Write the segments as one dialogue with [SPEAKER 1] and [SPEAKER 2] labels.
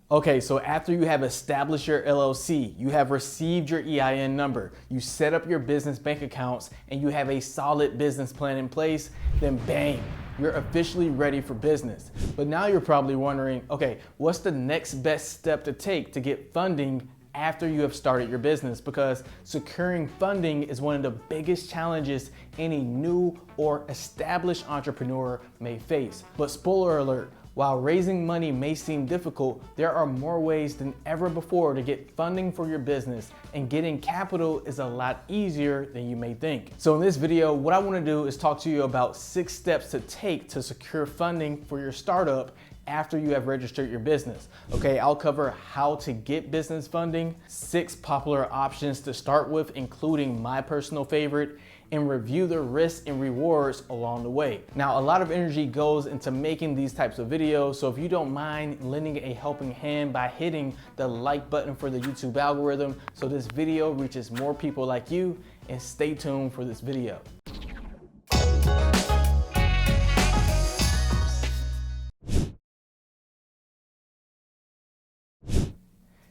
[SPEAKER 1] Okay, so after you have established your LLC, you have received your EIN number, you set up your business bank accounts, and you have a solid business plan in place, then bang, you're officially ready for business. But now you're probably wondering, okay, what's the next best step to take to get funding after you have started your business? Because securing funding is one of the biggest challenges any new or established entrepreneur may face. But spoiler alert, while raising money may seem difficult, there are more ways than ever before to get funding for your business, and getting capital is a lot easier than you may think. So in this video, what I want to do is talk to you about 6 steps to take to secure funding for your startup after you have registered your business. Okay, I'll cover how to get business funding, 6 popular options to start with, including my personal favorite, and review the risks and rewards along the way. Now, a lot of energy goes into making these types of videos, so if you don't mind lending a helping hand by hitting the like button for the YouTube algorithm so this video reaches more people like you, and stay tuned for this video.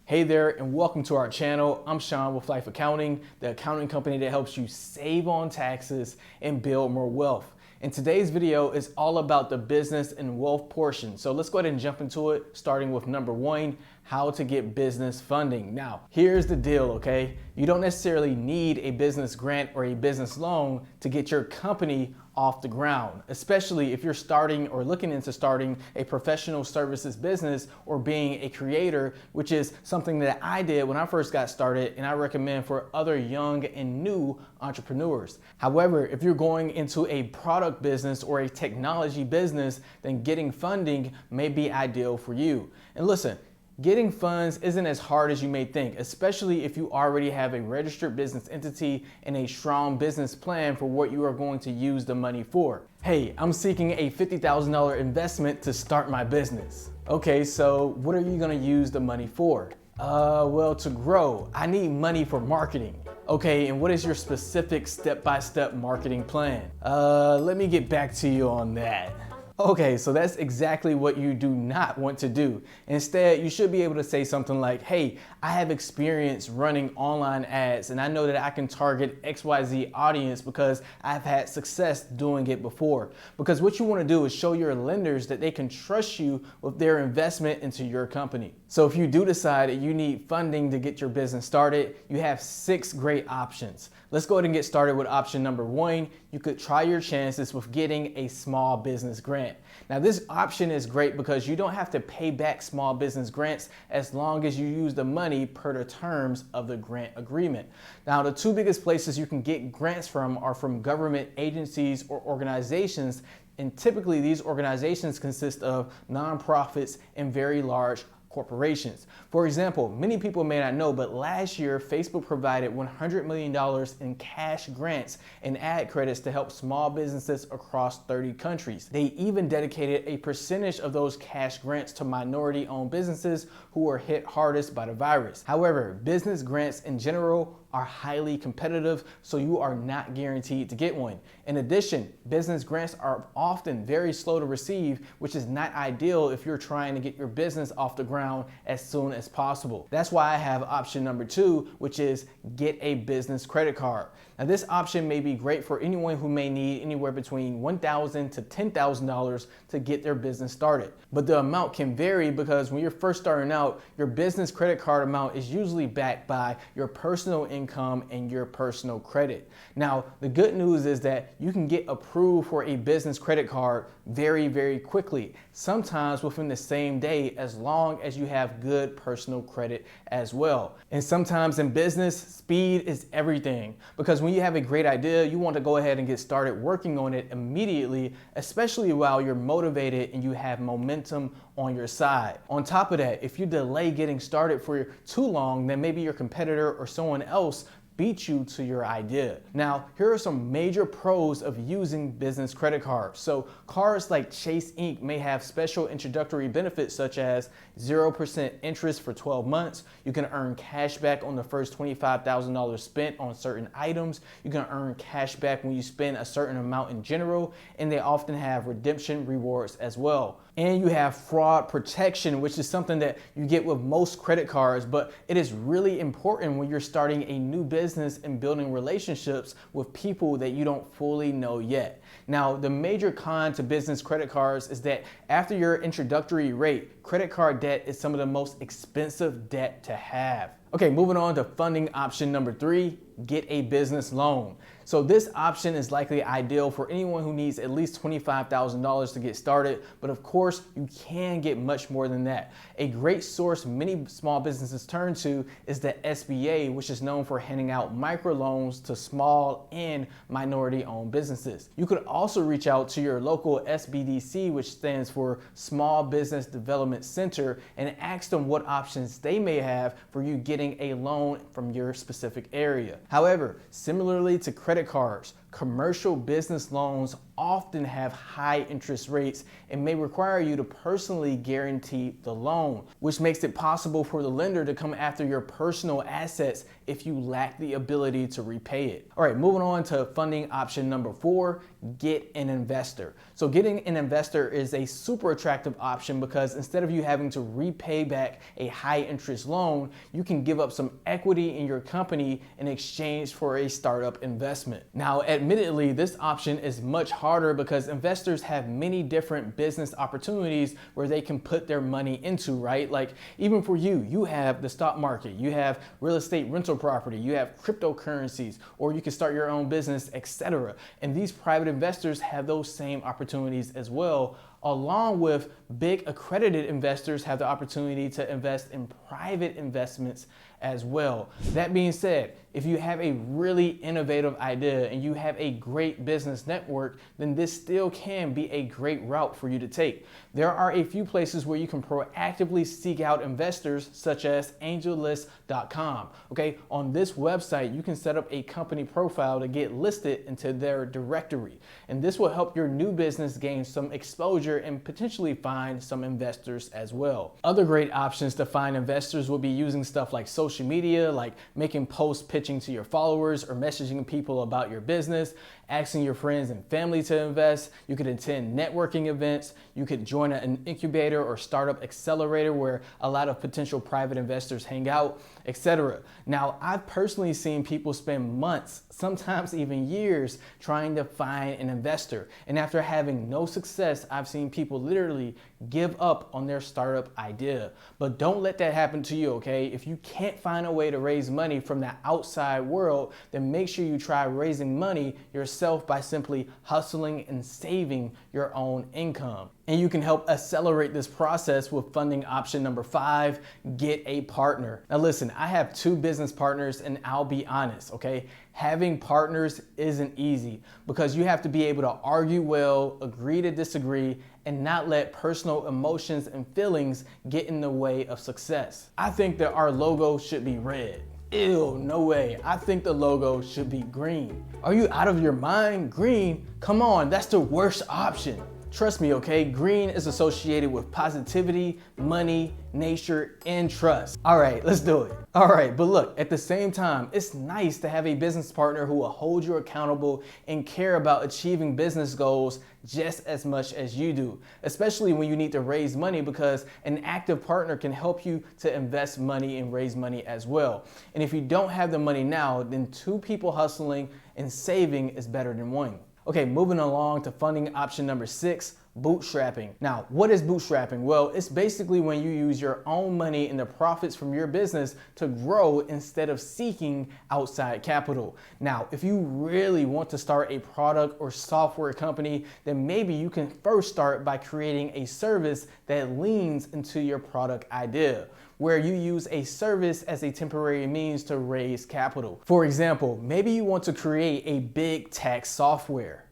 [SPEAKER 1] Hey there, and welcome to our channel. I'm Sean with Life Accounting, the accounting company that helps you save on taxes and build more wealth. And today's video is all about the business and wealth portion. So let's go ahead and jump into it, starting with number 1, how to get business funding. Now, here's the deal, okay? You don't necessarily need a business grant or a business loan to get your company off the ground, especially if you're starting or looking into starting a professional services business or being a creator, which is something that I did when I first got started, and I recommend for other young and new entrepreneurs. However, if you're going into a product business or a technology business, then getting funding may be ideal for you. And listen, getting funds isn't as hard as you may think, especially if you already have a registered business entity and a strong business plan for what you are going to use the money for. Hey, I'm seeking a $50,000 investment to start my business. Okay, so what are you gonna use the money for? Well, to grow, I need money for marketing. Okay, and what is your specific step-by-step marketing plan? Let me get back to you on that. Okay, so that's exactly what you do not want to do. Instead, you should be able to say something like, hey, I have experience running online ads and I know that I can target XYZ audience because I've had success doing it before. Because what you want to do is show your lenders that they can trust you with their investment into your company. So if you do decide that you need funding to get your business started, you have 6 great options. Let's go ahead and get started with option number 1. You could try your chances with getting a small business grant. Now, this option is great because you don't have to pay back small business grants as long as you use the money per the terms of the grant agreement. Now, the 2 biggest places you can get grants from are from government agencies or organizations, and typically these organizations consist of nonprofits and very large corporations. For example, many people may not know, but last year Facebook provided $100 million in cash grants and ad credits to help small businesses across 30 countries. They even dedicated a percentage of those cash grants to minority-owned businesses who were hit hardest by the virus. However, business grants in general are highly competitive, so you are not guaranteed to get one. In addition, business grants are often very slow to receive, which is not ideal if you're trying to get your business off the ground as soon as possible. That's why I have option number 2, which is get a business credit card. Now, this option may be great for anyone who may need anywhere between $1,000 to $10,000 to get their business started. But the amount can vary because when you're first starting out, your business credit card amount is usually backed by your personal income and your personal credit. Now, the good news is that you can get approved for a business credit card very, very quickly, sometimes within the same day, as long as you have good personal credit as well. And sometimes in business, speed is everything, because when you have a great idea, you want to go ahead and get started working on it immediately, especially while you're motivated and you have momentum on your side. On top of that, if you delay getting started for too long, then maybe your competitor or someone else beat you to your idea. Now, here are some major pros of using business credit cards. So cards like Chase Ink may have special introductory benefits such as 0% interest for 12 months. You can earn cash back on the first $25,000 spent on certain items. You can earn cash back when you spend a certain amount in general, and they often have redemption rewards as well. And you have fraud protection, which is something that you get with most credit cards, but it is really important when you're starting a new business and building relationships with people that you don't fully know yet. Now, the major con to business credit cards is that after your introductory rate, credit card debt is some of the most expensive debt to have. Okay, moving on to funding option number 3, get a business loan. So this option is likely ideal for anyone who needs at least $25,000 to get started, but of course you can get much more than that. A great source many small businesses turn to is the SBA, which is known for handing out microloans to small and minority-owned businesses. You could also reach out to your local SBDC, which stands for Small Business Development Center, and ask them what options they may have for you getting a loan from your specific area. However, similarly to credit cards, commercial business loans often have high interest rates and may require you to personally guarantee the loan, which makes it possible for the lender to come after your personal assets if you lack the ability to repay it. All right, moving on to funding option number 4, get an investor. So getting an investor is a super attractive option because instead of you having to repay back a high interest loan, you can give up some equity in your company in exchange for a startup investment. Now, admittedly, this option is much harder because investors have many different business opportunities where they can put their money into, right? Like even for you, you have the stock market, you have real estate rental property, you have cryptocurrencies, or you can start your own business, etc. And these private investors have those same opportunities as well, along with big accredited investors have the opportunity to invest in private investments as well. That being said, if you have a really innovative idea and you have a great business network, then this still can be a great route for you to take. There are a few places where you can proactively seek out investors, such as AngelList.com. Okay, on this website, you can set up a company profile to get listed into their directory. And this will help your new business gain some exposure and potentially find some investors as well. Other great options to find investors will be using stuff like social media, like making posts pitching to your followers or messaging people about your business, asking your friends and family to invest. You could attend networking events. You could join an incubator or startup accelerator where a lot of potential private investors hang out, etc. Now, I've personally seen people spend months, sometimes even years, trying to find an investor. And after having no success, I've seen people literally give up on their startup idea. But don't let that happen to you, okay? If you can't find a way to raise money from the outside world, then make sure you try raising money yourself by simply hustling and saving your own income. And you can help accelerate this process with funding option number 5, get a partner. Now listen, I have 2 business partners and I'll be honest, okay? Having partners isn't easy because you have to be able to argue well, agree to disagree, and not let personal emotions and feelings get in the way of success. I think that our logo should be red. Ew, no way. I think the logo should be green. Are you out of your mind? Green? Come on, that's the worst option. Trust me, okay? Green is associated with positivity, money, nature, and trust. All right, let's do it. All right, but look, at the same time, it's nice to have a business partner who will hold you accountable and care about achieving business goals just as much as you do, especially when you need to raise money because an active partner can help you to invest money and raise money as well. And if you don't have the money now, then 2 people hustling and saving is better than 1. Okay, moving along to funding option number 6, bootstrapping. Now, what is bootstrapping? Well, it's basically when you use your own money and the profits from your business to grow instead of seeking outside capital. Now, if you really want to start a product or software company, then maybe you can first start by creating a service that leans into your product idea, where you use a service as a temporary means to raise capital. For example, maybe you want to create a big tax software,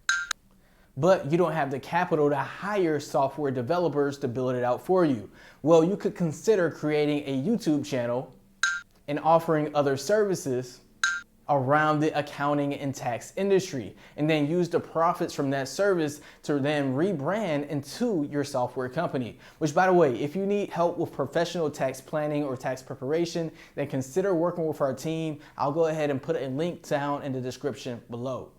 [SPEAKER 1] but you don't have the capital to hire software developers to build it out for you. Well, you could consider creating a YouTube channel and offering other services around the accounting and tax industry, and then use the profits from that service to then rebrand into your software company. Which, by the way, if you need help with professional tax planning or tax preparation, then consider working with our team. I'll go ahead and put a link down in the description below.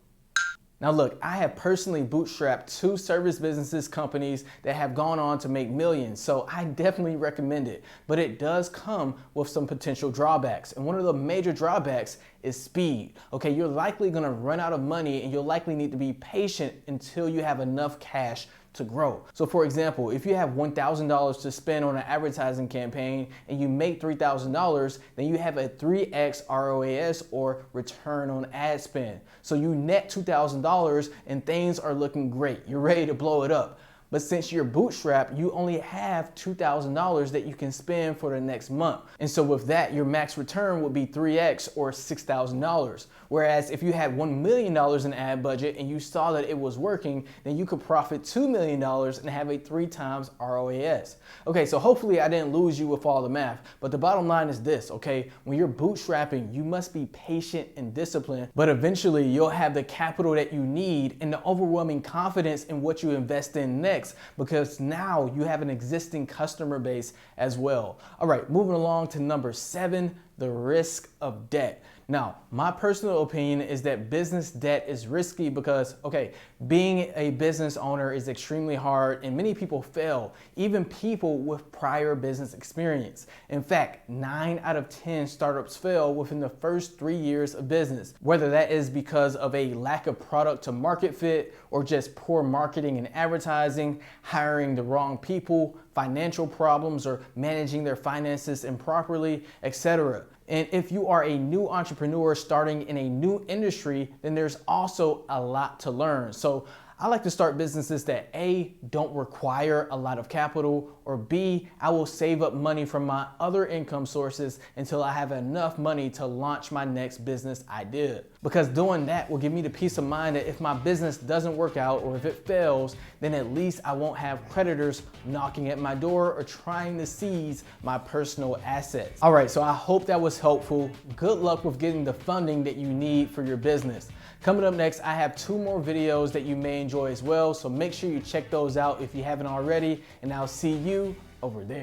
[SPEAKER 1] Now look, I have personally bootstrapped 2 service businesses companies that have gone on to make millions, so I definitely recommend it. But it does come with some potential drawbacks. And one of the major drawbacks is speed. Okay, you're likely gonna run out of money and you'll likely need to be patient until you have enough cash to grow. So for example, if you have $1,000 to spend on an advertising campaign and you make $3,000, then you have a 3x ROAS, or return on ad spend. So you net $2,000 and things are looking great. You're ready to blow it up. But since you're bootstrapped, you only have $2,000 that you can spend for the next month. And so with that, your max return would be 3x, or $6,000. Whereas if you had $1 million in ad budget and you saw that it was working, then you could profit $2 million and have a 3 times ROAS. Okay, so hopefully I didn't lose you with all the math, but the bottom line is this, okay? When you're bootstrapping, you must be patient and disciplined, but eventually you'll have the capital that you need and the overwhelming confidence in what you invest in next, because now you have an existing customer base as well. All right, moving along to number 7, the risk of debt. Now, my personal opinion is that business debt is risky because, okay, being a business owner is extremely hard and many people fail, even people with prior business experience. In fact, 9 out of 10 startups fail within the first 3 years of business, whether that is because of a lack of product to market fit or just poor marketing and advertising, hiring the wrong people, financial problems, or managing their finances improperly, etc. And if you are a new entrepreneur starting in a new industry, then there's also a lot to learn. So I like to start businesses that A, don't require a lot of capital, or B, I will save up money from my other income sources until I have enough money to launch my next business idea. Because doing that will give me the peace of mind that if my business doesn't work out or if it fails, then at least I won't have creditors knocking at my door or trying to seize my personal assets. All right, so I hope that was helpful. Good luck with getting the funding that you need for your business. Coming up next, I have 2 more videos that you may enjoy as well, so make sure you check those out if you haven't already, and I'll see you over there.